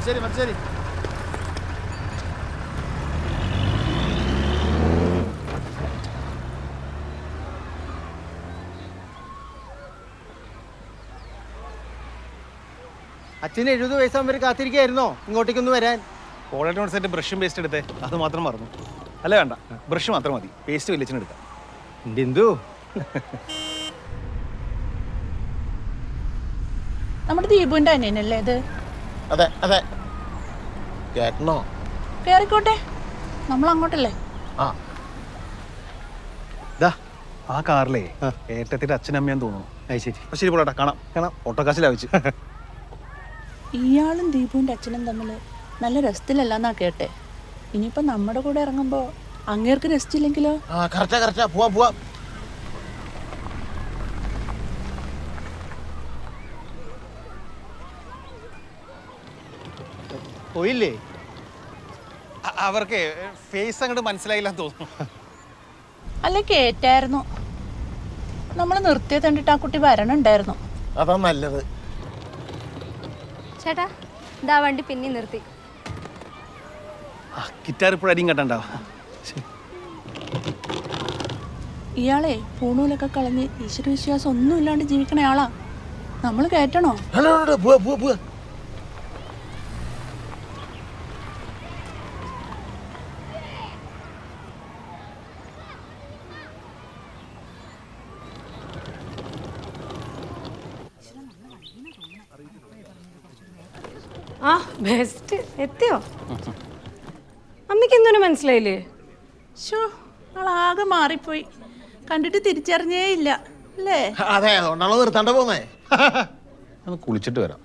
ശരി ശരി. അച്ഛന് 70 വയസ്സാകുമ്പോൾ കാത്തിരിക്കായിരുന്നോ ഇങ്ങോട്ടേക്കൊന്ന് വരാൻ? കോളേജ് സെറ്റ് ബ്രഷും പേസ്റ്റ് എടുത്തേ, അത് മാത്രം മറന്നു. അല്ലേ വേണ്ട, ബ്രഷ് മാത്രം മതി, പേസ്റ്റ് വലിയച്ഛന് എടുക്കാം. ബിന്ദു, നമ്മുടെ ദീപുവിന്റെ അനിയനല്ലേ ഇത്? അതെ അതെ. കേട്ടണോ? കേറിക്കോട്ടെ, നമ്മൾ അങ്ങോട്ടല്ലേ. ആ കാറിലേ ഏറ്റത്തിന്റെ അച്ഛനമ്മയാന്ന് തോന്നുന്നു. ശരി. ശരി പോടാ, കാണാം കാണാം. ഓട്ടോക്കാശ് ലാഭിച്ചു. ഇയാളും ദീപുവിന്റെ അച്ഛനും തമ്മിൽ നല്ല രസത്തിലല്ലെന്നാ കേട്ടെ. ഇനിയിപ്പോ നമ്മുടെ കൂടെ ഇറങ്ങുമ്പോ അങ്ങേർക്ക് രസിച്ചില്ലെങ്കിലോ? കറക്റ്റാ പോവാം. പോയില്ലേ? അവർക്ക് ഫേസ് അങ്ങോട്ട് മനസ്സിലായില്ലെന്ന് തോന്നുന്നു. അല്ലെ കേറ്റായിരുന്നു. നമ്മൾ നിർത്തിയത് കണ്ടിട്ട് ആ കുട്ടി വരണുണ്ടായിരുന്നു. അതാ നല്ലത്. ചേട്ടാ, ഇതാ വണ്ടി പിന്നെ നിർത്തി. ഗിറ്റാർ ഇപ്പോഴായിരിക്കും കേട്ടണ്ടാവും. ഇയാളെ പൂണൂലൊക്കെ കളഞ്ഞ് ഈശ്വരവിശ്വാസം ഒന്നും ഇല്ലാണ്ട് ജീവിക്കണ ആളാ. നമ്മൾ കയറ്റണോ? പോവാ. ആ ബെസ്റ്റ് എത്തിയോ? അമ്മയ്ക്ക് എന്തോന്നും മനസ്സിലായില്ലേ? ഷോ, ആളാകെ മാറിപ്പോയി. കണ്ടിട്ട് തിരിച്ചറിഞ്ഞേ ഇല്ല അല്ലേ? അതെ, അതുകൊണ്ടാണോ നിർത്താണ്ട പോന്നേ. ഒന്ന് കുളിച്ചിട്ട് വരാം.